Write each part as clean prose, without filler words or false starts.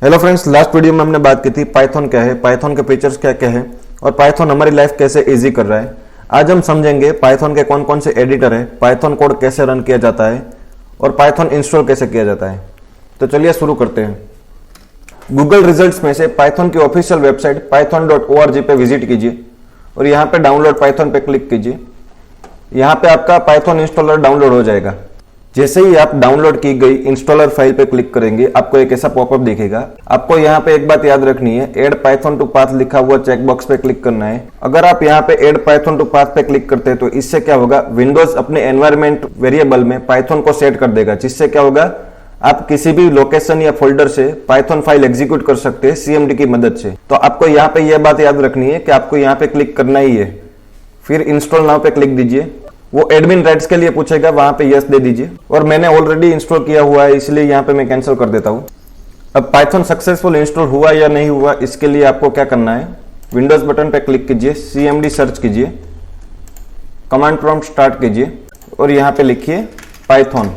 Hello friends, last video में हमने बात की थी पाइथन क्या है, पाइथन के फीचर्स क्या क्या है और पाइथन हमारी लाइफ कैसे इजी कर रहा है। आज हम समझेंगे पाइथन के कौन कौन से एडिटर है, पाइथन कोड कैसे रन किया जाता है और पाइथन इंस्टॉल कैसे किया जाता है। तो चलिए शुरू करते हैं। गूगल रिजल्ट्स में से पाइथन की ऑफिशियल वेबसाइट python.org पे विजिट कीजिए और यहाँ पे डाउनलोड पाइथन पे क्लिक कीजिए। यहाँ पे आपका पाइथन इंस्टॉलर डाउनलोड हो जाएगा। जैसे ही आप डाउनलोड की गई इंस्टॉलर फाइल पे क्लिक करेंगे आपको एक ऐसा पॉपअप दिखेगा। आपको यहाँ पे एक बात याद रखनी है, ऐड पाइथन टू पाथ लिखा हुआ चेकबॉक्स पे क्लिक करना है। अगर आप यहाँ पे ऐड पाइथन टू पाथ पे क्लिक करते हैं तो इससे क्या होगा, विंडोज अपने एनवायरमेंट वेरिएबल में पाइथन को सेट कर देगा, जिससे क्या होगा आप किसी भी लोकेशन या फोल्डर से पाइथन फाइल एग्जीक्यूट कर सकते हैं सीएमडी की मदद से। तो आपको यहाँ पे यह बात याद रखनी है कि आपको यहाँ पे क्लिक करना ही है, फिर इंस्टॉल नाउ पे क्लिक दीजिए। वो एडमिन राइट्स के लिए पूछेगा, वहां पे यस दे दीजिए और मैंने ऑलरेडी इंस्टॉल किया हुआ है इसलिए यहाँ पे मैं कैंसिल कर देता हूँ। अब पाइथन सक्सेसफुल इंस्टॉल हुआ या नहीं हुआ इसके लिए आपको क्या करना है, विंडोज बटन पे क्लिक कीजिए, सीएमडी सर्च कीजिए, कमांड प्रॉम्प्ट स्टार्ट कीजिए और यहाँ पे लिखिए पाइथन।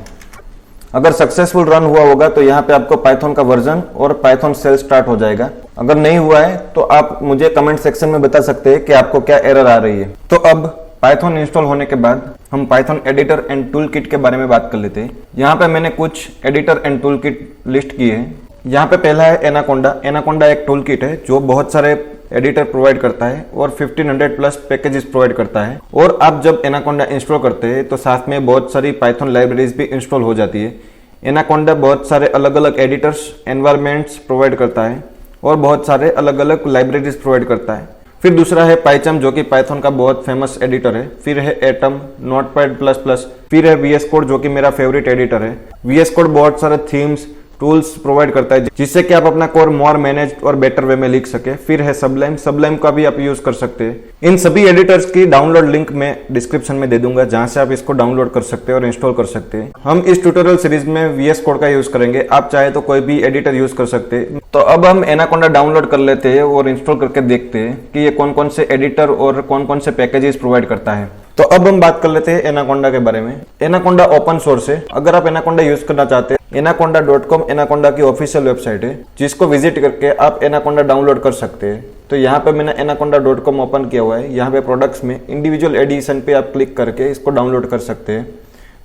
अगर सक्सेसफुल रन हुआ होगा तो यहाँ पे आपको पाइथन का वर्जन और पाइथन सेल स्टार्ट हो जाएगा। अगर नहीं हुआ है तो आप मुझे कमेंट सेक्शन में बता सकते हैं कि आपको क्या एरर आ रही है। तो अब पाइथन इंस्टॉल होने के बाद हम Python editor and tool kit के बारे में बात कर लेते हैं। यहाँ पे मैंने कुछ editor and tool kit list किए हैं। यहाँ पे पहला है एनाकोंडा। एनाकोंडा एक टूल किट है जो बहुत सारे एडिटर प्रोवाइड करता है और 1500 प्लस पैकेजेस प्रोवाइड करता है। और आप जब एनाकोंडा इंस्टॉल करते हैं तो साथ में बहुत सारी पाइथन लाइब्रेरीज भी इंस्टॉल हो जाती है। एनाकोंडा बहुत सारे अलग अलग एडिटर्स एनवायरमेंट्स प्रोवाइड करता है और बहुत सारे अलग अलग लाइब्रेरीज प्रोवाइड करता है। फिर दूसरा है पाइचम जो कि पाइथन का बहुत फेमस एडिटर है। फिर है एटम, नोटपैड प्लस प्लस। फिर है वीएस कोड जो कि मेरा फेवरेट एडिटर है। वीएस कोड बहुत सारे थीम्स टूल्स प्रोवाइड करता है जिससे कि आप अपना कोड मोर मैनेज और बेटर वे में लिख सके। फिर है सबलाइम, सबलाइम का भी आप यूज कर सकते हैं। इन सभी एडिटर्स की डाउनलोड लिंक मैं डिस्क्रिप्शन में दे दूंगा जहां से आप इसको डाउनलोड कर सकते हैं और इंस्टॉल कर सकते हैं। हम इस ट्यूटोरियल सीरीज में वीएस कोड का यूज करेंगे, आप चाहे तो कोई भी एडिटर यूज कर सकते हैं। तो अब हम एनाकोंडा डाउनलोड कर लेते हैं और इंस्टॉल करके देखते हैं कि ये कौन कौन से एडिटर और कौन कौन से पैकेजेस प्रोवाइड करता है। तो अब हम बात कर लेते हैं एनाकोंडा के बारे में। एनाकोंडा ओपन सोर्स है। अगर आप एनाकोंडा यूज करना चाहते हैं, anaconda.com एनाकोंडा की ऑफिशियल वेबसाइट है जिसको विजिट करके आप एनाकोंडा डाउनलोड कर सकते हैं। तो यहाँ पे मैंने anaconda.com ओपन किया हुआ है। यहाँ पे प्रोडक्ट्स में इंडिविजुअल एडिशन पे आप क्लिक करके इसको डाउनलोड कर सकते हैं।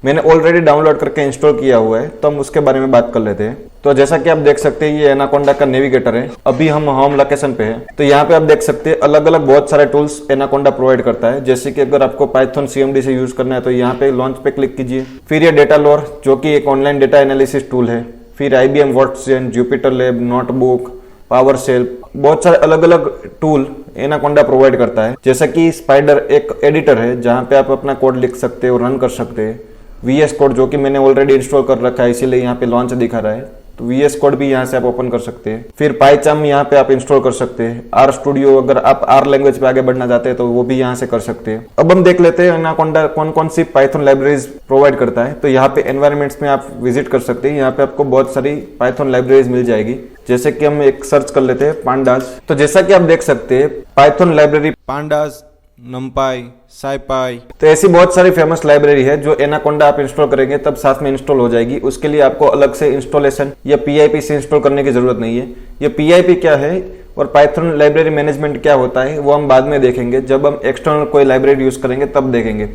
मैंने ऑलरेडी डाउनलोड करके इंस्टॉल किया हुआ है तो हम उसके बारे में बात कर लेते हैं। तो जैसा कि आप देख सकते हैं ये एनाकोंडा का नेविगेटर है। अभी हम होम लोकेशन पे है। तो यहाँ पे आप देख सकते हैं अलग अलग बहुत सारे टूल्स एनाकोंडा प्रोवाइड करता है। जैसे कि अगर आपको पाइथन सीएमडी से यूज करना है तो यहाँ पे लॉन्च पे क्लिक कीजिए। फिर ये डेटा लोर जो कि एक ऑनलाइन डेटा एनालिसिस टूल है। फिर IBM Watson, Jupyter lab, notebook, power cell, बहुत सारे अलग अलग टूल एनाकोंडा प्रोवाइड करता है। जैसा कि स्पाइडर एक एडिटर है जहाँ पे आप अपना कोड लिख सकते हैं और रन कर सकते हैं। VS कोड जो कि मैंने ऑलरेडी इंस्टॉल कर रखा है इसीलिए यहाँ पे लॉन्च दिखा रहा है, तो VS कोड भी यहाँ से आप ओपन कर सकते हैं। फिर पाइचम यहाँ पे आप इंस्टॉल कर सकते हैं। R स्टूडियो अगर आप R लैंग्वेज पे आगे बढ़ना चाहते हैं तो वो भी यहाँ से कर सकते हैं। अब हम देख लेते हैं एनाकोंडा कौन कौन सी पाइथन लाइब्रेरीज प्रोवाइड करता है। तो यहाँ पे एनवायरमेंट्स में आप विजिट कर सकते हैं। यहाँ पे आपको बहुत सारी पाइथन लाइब्रेरीज मिल जाएगी। जैसे कि हम एक सर्च कर लेते हैं पांडास। तो जैसा कि आप देख सकते हैं पाइथन लाइब्रेरी पांडास, नमपाई, साइपाई, तो ऐसी बहुत सारी फेमस लाइब्रेरी है जो एनाकोंडा आप इंस्टॉल करेंगे तब साथ में इंस्टॉल हो जाएगी। उसके लिए आपको अलग से इंस्टॉलेशन या PIP से इंस्टॉल करने की जरूरत नहीं है। ये PIP क्या है और पाइथन लाइब्रेरी मैनेजमेंट क्या होता है वो हम बाद में देखेंगे, जब हम एक्सटर्नल कोई लाइब्रेरी यूज करेंगे तब देखेंगे।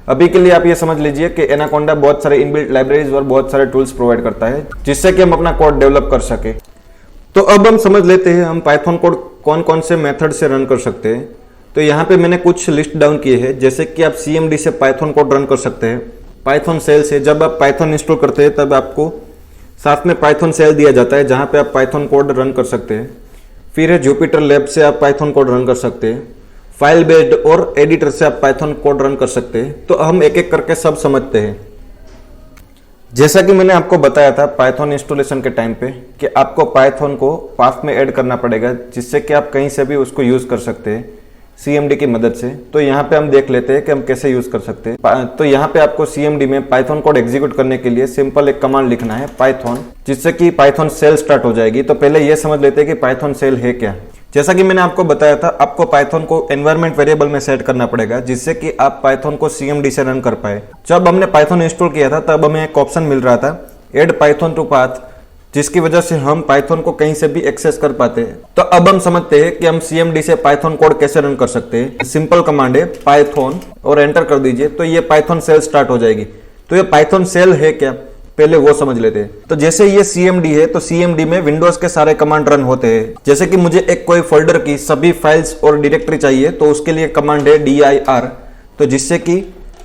अभी के लिए आप ये समझ लीजिए कि एनाकोंडा बहुत सारे इनबिल्ट लाइब्रेरीज और बहुत सारे टूल्स प्रोवाइड करता है जिससे कि हम अपना कोड डेवलप कर सके। तो अब हम समझ लेते हैं हम पाइथन कोड कौन कौन से मेथड से रन कर सकते हैं। तो यहाँ पे मैंने कुछ लिस्ट डाउन किए हैं। जैसे कि आप CMD से पाइथन कोड रन कर सकते हैं। पाइथन सेल से जब आप पाइथन इंस्टॉल करते हैं तब आपको साथ में पाइथन सेल दिया जाता है जहाँ पे आप पाइथन कोड रन कर सकते हैं। फिर है जुपिटर लैब से आप पाइथन कोड रन कर सकते हैं। फाइल बेस्ड और एडिटर से आप पाइथन कोड रन कर सकते हैं। तो हम एक एक करके सब समझते हैं। जैसा कि मैंने आपको बताया था पाइथन इंस्टॉलेशन के टाइम पे कि आपको पाइथन को पाथ में ऐड करना पड़ेगा जिससे कि आप कहीं से भी उसको यूज कर सकते हैं CMD की मदद से। तो यहाँ पे हम देख लेते हैं कि हम कैसे यूज कर सकते हैं। तो यहाँ पे आपको CMD में पाइथन कोड एग्जीक्यूट करने के लिए सिंपल एक कमांड लिखना है पाइथन, जिससे कि पाइथन सेल स्टार्ट हो जाएगी। तो पहले ये समझ लेते हैं कि पाइथन सेल है क्या। जैसा कि मैंने आपको बताया था आपको पाइथन को एनवायरमेंट वेरिएबल में सेट करना पड़ेगा जिससे कि आप पाइथन को CMD से रन कर पाए। जब हमने पाइथन इंस्टॉल किया था तब हमें एक ऑप्शन मिल रहा था ऐड पाइथन टू पाथ जिसकी वजह से हम पाइथन को कहीं से भी एक्सेस कर पाते हैं। तो अब हम समझते हैं कि हम CMD से पाइथन कोड कैसे रन कर सकते हैं। सिंपल कमांड है पाइथन और एंटर कर दीजिए तो ये पाइथन सेल स्टार्ट हो जाएगी। तो ये पाइथन सेल है क्या, पहले वो समझ लेते हैं। तो जैसे ये CMD है तो CMD में विंडोज के सारे कमांड रन होते हैं। जैसे कि मुझे एक कोई फोल्डर की सभी फाइल्स और डायरेक्टरी चाहिए तो उसके लिए कमांड है dir, तो जिससे कि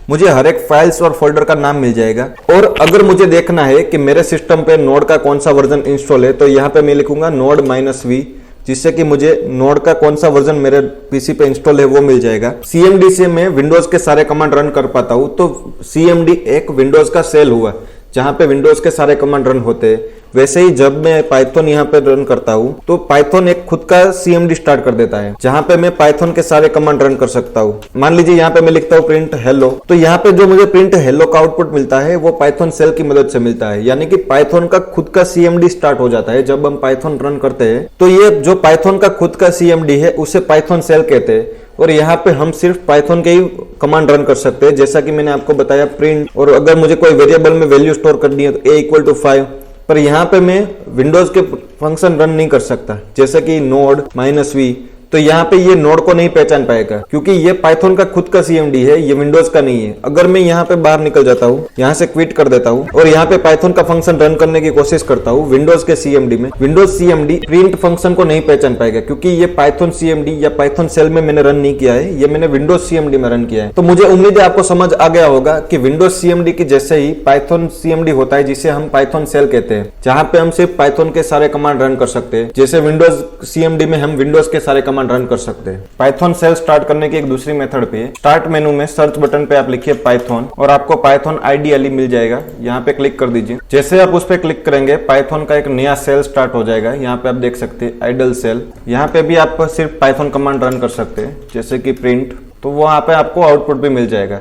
मुझे हर एक फाइल्स और फोल्डर का नाम मिल जाएगा। और अगर मुझे देखना है कि मेरे सिस्टम पे नोड का कौन सा वर्जन इंस्टॉल है तो यहाँ पे मैं लिखूंगा node -v, जिससे कि मुझे नोड का कौन सा वर्जन मेरे पीसी पे इंस्टॉल है वो मिल जाएगा। CMD से मैं विंडोज के सारे कमांड रन कर पाता हूँ। तो CMD एक विंडोज का सेल हुआ जहां पे विंडोज के सारे कमांड रन होते हैं। वैसे ही जब मैं पाइथन यहाँ पे रन करता हूँ तो पाइथन एक खुद का CMD स्टार्ट कर देता है, जहां पे मैं पाइथन के सारे कमांड रन कर सकता हूँ। मान लीजिए यहाँ पे मैं लिखता हूँ प्रिंट हेलो, तो यहाँ पे जो मुझे प्रिंट हेलो का आउटपुट मिलता है वो पाइथन सेल की मदद से मिलता है। यानी कि पाइथन का खुद का CMD स्टार्ट हो जाता है जब हम पाइथन रन करते हैं। तो ये जो पाइथन का खुद का CMD है उसे पाइथन सेल कहते हैं। और यहाँ पे हम सिर्फ पाइथन के ही कमांड रन कर सकते हैं, जैसा कि मैंने आपको बताया प्रिंट। और अगर मुझे कोई वेरिएबल में वैल्यू स्टोर करनी है तो a = 5, पर यहाँ पे मैं विंडोज के फंक्शन रन नहीं कर सकता, जैसे कि node -v। तो यहाँ पे ये नोड को नहीं पहचान पाएगा क्योंकि ये पाइथन का खुद का CMD है, ये विंडोज का नहीं है। अगर मैं यहाँ पे बाहर निकल जाता हूँ, यहाँ से क्विट कर देता हूँ और यहाँ पे पाइथन का फंक्शन रन करने की कोशिश करता हूँ विंडोज के CMD में, विंडोज CMD प्रिंट फंक्शन को नहीं पहचान पाएगा क्योंकि ये पाइथन CMD या पाइथन सेल में मैंने रन नहीं किया है, ये मैंने विंडोज CMD में रन किया है। तो मुझे उम्मीद है आपको समझ आ गया होगा कि विंडोज CMD की जैसे ही पाइथन CMD होता है जिसे हम पाइथन सेल कहते हैं, जहां पे हम सिर्फ पाइथन के सारे कमांड रन कर सकते हैं। जैसे विंडोज CMD में हम विंडोज के सारे कमांड रन कर सकते हैं। पाइथन सेल स्टार्ट करने की एक दूसरी मेथड पे है, स्टार्ट मेनू में सर्च बटन पे आप लिखिए पाइथन और आपको पाइथन IDLE मिल जाएगा। यहाँ पे क्लिक कर दीजिए। जैसे आप उस पे क्लिक करेंगे पाइथन का एक नया सेल स्टार्ट हो जाएगा। यहाँ पे आप देख सकते हैं आइडल सेल। यहाँ पे भी आप सिर्फ पाइथन कमांड रन कर सकते हैं, जैसे कि प्रिंट, तो वहां पे आपको आउटपुट भी मिल जाएगा।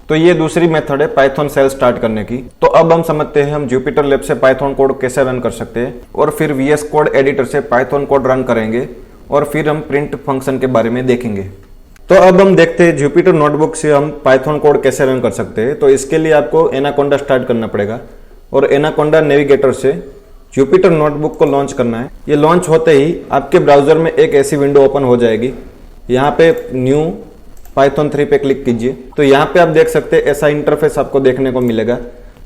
तो ये दूसरी मेथड है पाइथन सेल स्टार्ट करने की। तो अब हम समझते हैं हम जुपिटर लैब से पाइथन कोड कैसे रन कर सकते हैं और फिर VS कोड एडिटर से पाइथन कोड रन करेंगे और फिर हम प्रिंट फंक्शन के बारे में देखेंगे। तो अब हम देखते हैं जुपिटर नोटबुक से हम पाइथन कोड कैसे रन कर सकते हैं। तो इसके लिए आपको एनाकोंडा स्टार्ट करना पड़ेगा और एनाकोंडा नेविगेटर से जुपिटर नोटबुक को लॉन्च करना है। ये लॉन्च होते ही आपके ब्राउजर में एक ऐसी विंडो ओपन हो जाएगी। यहाँ पे न्यू पाइथन 3 पे क्लिक कीजिए तो यहाँ पे आप देख सकते हैं ऐसा इंटरफेस आपको देखने को मिलेगा।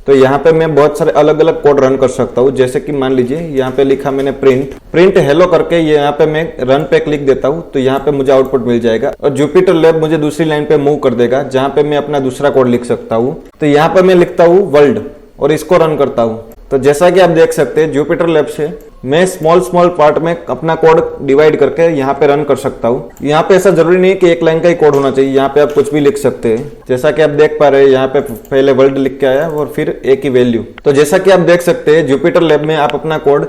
तो यहाँ पे मैं बहुत सारे अलग अलग कोड रन कर सकता हूँ, जैसे कि मान लीजिए यहाँ पे लिखा मैंने प्रिंट हेलो करके, ये यहाँ पे मैं रन पे क्लिक देता हूँ तो यहाँ पे मुझे आउटपुट मिल जाएगा और जुपिटर लैब मुझे दूसरी लाइन पे मूव कर देगा जहाँ पे मैं अपना दूसरा कोड लिख सकता हूँ। तो यहाँ पे मैं लिखता हूँ वर्ल्ड और इसको रन करता हूँ। तो जैसा कि आप देख सकते हैं जुपिटर लैब से मैं स्मॉल पार्ट में अपना कोड डिवाइड करके यहाँ पे रन कर सकता हूँ। यहाँ पे ऐसा जरूरी नहीं कि एक लाइन का ही कोड होना चाहिए, यहाँ पे आप कुछ भी लिख सकते हैं। जैसा कि आप देख पा रहे हैं यहाँ पे पहले वर्ल्ड लिख के आया और फिर ए की वैल्यू। तो जैसा कि आप देख सकते हैं जुपिटर लैब में आप अपना कोड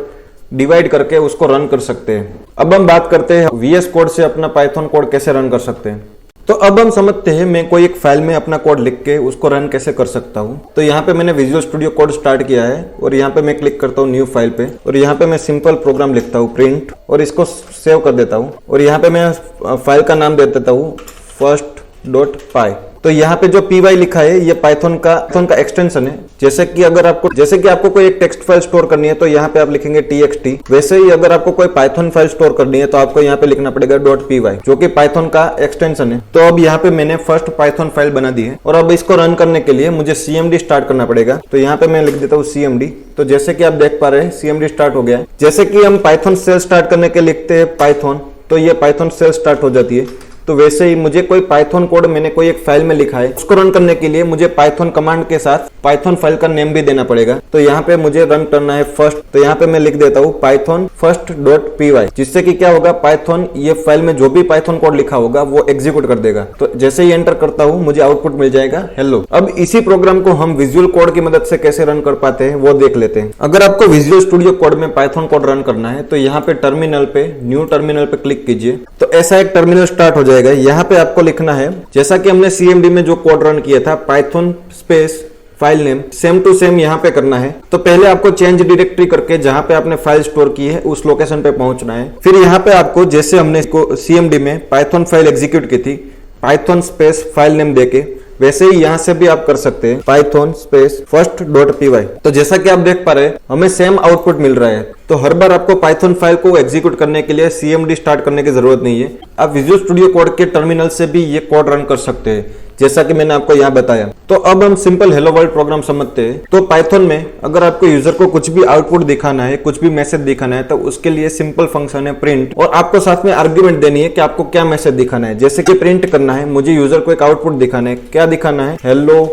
डिवाइड करके उसको रन कर सकते हैं। अब हम बात करते हैं VS कोड से अपना पाइथन कोड कैसे रन कर सकते हैं। तो अब हम समझते हैं मैं कोई एक फाइल में अपना कोड लिख के उसको रन कैसे कर सकता हूँ। तो यहाँ पे मैंने विजुअल स्टूडियो कोड स्टार्ट किया है और यहाँ पे मैं क्लिक करता हूँ न्यू फाइल पे और यहाँ पे मैं सिंपल प्रोग्राम लिखता हूँ प्रिंट और इसको सेव कर देता हूँ और यहाँ पे मैं फाइल का नाम दे देता हूँ first.py। तो यहाँ पे जो py लिखा है ये पाइथन का एक्सटेंशन है। जैसे कि आपको कोई एक टेक्स्ट फाइल स्टोर करनी है तो यहाँ पे आप लिखेंगे txt। वैसे ही अगर आपको कोई पाइथन फाइल स्टोर करनी है तो आपको यहाँ पे लिखना पड़ेगा .py, जो कि पाइथन का एक्सटेंशन है। तो अब यहाँ पे मैंने फर्स्ट पाइथन फाइल बना दी है और अब इसको रन करने के लिए मुझे CMD स्टार्ट करना पड़ेगा। तो यहाँ पे मैं लिख देता हूँ CMD। तो जैसे कि आप देख पा रहे हैं CMD स्टार्ट हो गया है। जैसे कि हम पाइथन सेल स्टार्ट करने के लिखते हैं पाइथन, तो ये पाइथन सेल स्टार्ट हो जाती है। तो वैसे ही मुझे कोई पाइथन कोड मैंने कोई एक फाइल में लिखा है, उसको रन करने के लिए मुझे पाइथन कमांड के साथ पाइथन फाइल का नेम भी देना पड़ेगा। तो यहाँ पे मुझे रन करना है फर्स्ट। तो यहाँ पे मैं लिख देता हूँ पाइथन first.py, जिससे कि क्या होगा पाइथन ये फाइल में जो भी पाइथन कोड लिखा होगा वो एग्जीक्यूट कर देगा। तो जैसे ही एंटर करता हूँ मुझे आउटपुट मिल जाएगा हेलो। अब इसी प्रोग्राम को हम विजुअल कोड की मदद से कैसे रन कर पाते हैं वो देख लेते हैं। अगर आपको विजुअल स्टूडियो कोड में पाइथन कोड रन करना है तो यहाँ पे टर्मिनल पे न्यू टर्मिनल पे क्लिक कीजिए। तो ऐसा एक टर्मिनल स्टार्ट हो जाएगा। यहाँ पे आपको लिखना है जैसा कि हमने CMD में जो कोड रन किया था Python space file name same to same यहाँ पे करना है। तो पहले आपको चेंज डायरेक्टरी करके जहां पे आपने फाइल स्टोर की है उस लोकेशन पे पहुंचना है। फिर यहाँ पे आपको जैसे हमने इसको CMD में पाइथन फाइल एग्जीक्यूट की थी पाइथन स्पेस फाइल नेम देके, वैसे ही यहाँ से भी आप कर सकते हैं पाइथन स्पेस first.py। तो जैसा कि आप देख पा रहे हैं हमें सेम आउटपुट मिल रहा है। तो हर बार आपको पाइथन फाइल को एग्जीक्यूट करने के लिए cmd स्टार्ट करने की जरूरत नहीं है। आप विजुअल स्टूडियो कोड के टर्मिनल से भी ये कोड रन कर सकते हैं, जैसा कि मैंने आपको यहाँ बताया। तो अब हम सिंपल हेलो वर्ल्ड प्रोग्राम समझते हैं। तो पाइथन में अगर आपको यूजर को कुछ भी आउटपुट दिखाना है, कुछ भी मैसेज दिखाना है, तो उसके लिए सिंपल फंक्शन है प्रिंट, और आपको साथ में आर्ग्यूमेंट देनी है कि आपको क्या मैसेज दिखाना है। जैसे कि प्रिंट करना है, मुझे यूजर को एक आउटपुट दिखाना है, क्या दिखाना है, हेलो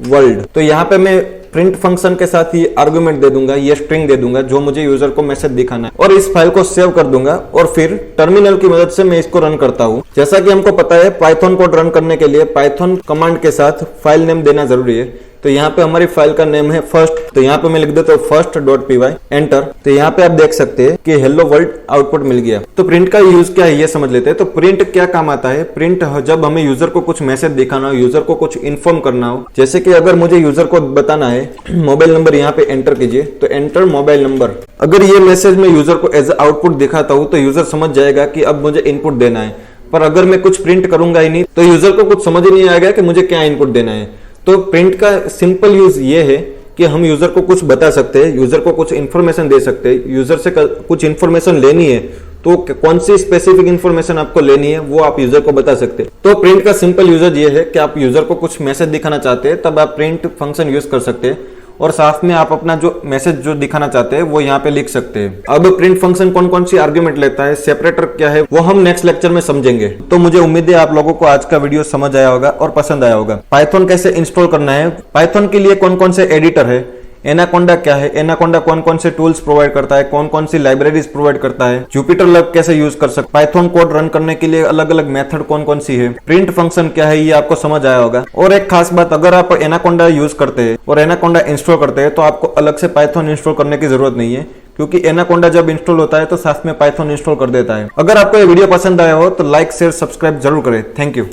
वर्ल्ड। तो यहाँ पे मैं प्रिंट फंक्शन के साथ ये आर्गुमेंट दे दूंगा, ये स्ट्रिंग दे दूंगा जो मुझे यूजर को मैसेज दिखाना है, और इस फाइल को सेव कर दूंगा और फिर टर्मिनल की मदद से मैं इसको रन करता हूं। जैसा कि हमको पता है पाइथन कोड रन करने के लिए पाइथन कमांड के साथ फाइल नेम देना जरूरी है। तो यहाँ पे हमारी फाइल का नेम है फर्स्ट, तो यहाँ पे मैं लिख देता हूँ first.py, एंटर। तो यहाँ पे आप देख सकते हैं कि हेलो वर्ल्ड आउटपुट मिल गया। तो प्रिंट का यूज क्या है ये समझ लेते हैं। तो प्रिंट क्या काम आता है, प्रिंट जब हमें यूजर को कुछ मैसेज दिखाना हो, यूजर को कुछ इन्फॉर्म करना हो, जैसे कि अगर मुझे यूजर को बताना है मोबाइल नंबर, यहाँ पे एंटर कीजिए, तो एंटर मोबाइल नंबर। अगर ये मैसेज मैं यूजर को एज आउटपुट दिखाता हूँ तो यूजर समझ जाएगा कि अब मुझे इनपुट देना है। पर अगर मैं कुछ प्रिंट करूंगा ही नहीं तो यूजर को कुछ समझ ही नहीं आएगा कि मुझे क्या इनपुट देना है। तो प्रिंट का सिंपल यूज ये है कि हम यूजर को कुछ बता सकते हैं, यूजर को कुछ इन्फॉर्मेशन दे सकते हैं। यूजर से कुछ इन्फॉर्मेशन लेनी है तो कौन सी स्पेसिफिक इन्फॉर्मेशन आपको लेनी है वो आप यूजर को बता सकते हैं। तो प्रिंट का सिंपल यूजर ये है कि आप यूजर को कुछ मैसेज दिखाना चाहते हैं तब आप प्रिंट फंक्शन यूज कर सकते हैं, और साथ में आप अपना जो मैसेज जो दिखाना चाहते हैं वो यहाँ पे लिख सकते हैं। अब प्रिंट फंक्शन कौन कौन सी आर्ग्यूमेंट लेता है, सेपरेटर क्या है, वो हम नेक्स्ट लेक्चर में समझेंगे। तो मुझे उम्मीद है आप लोगों को आज का वीडियो समझ आया होगा और पसंद आया होगा। पाइथन कैसे इंस्टॉल करना है, पाइथन के लिए कौन कौन से एडिटर है, एनाकोंडा क्या है, एनाकोंडा कौन कौन से टूल्स प्रोवाइड करता है, कौन कौन सी लाइब्रेरीज प्रोवाइड करता है, जुपिटर लैब कैसे यूज कर सकते, पाइथन कोड रन करने के लिए अलग अलग मेथड कौन कौन सी है, प्रिंट फंक्शन क्या है, ये आपको समझ आया होगा। और एक खास बात, अगर आप एनाकोंडा यूज करते हैं और एनाकोंडा इंस्टॉल करते हैं तो आपको अलग से पाइथन इंस्टॉल करने की जरूरत नहीं है, क्योंकि एनाकोंडा जब इंस्टॉल होता है तो साथ में पाइथन इंस्टॉल कर देता है। अगर आपको ये वीडियो पसंद आया हो तो लाइक शेयर सब्सक्राइब जरूर करें। Thank you.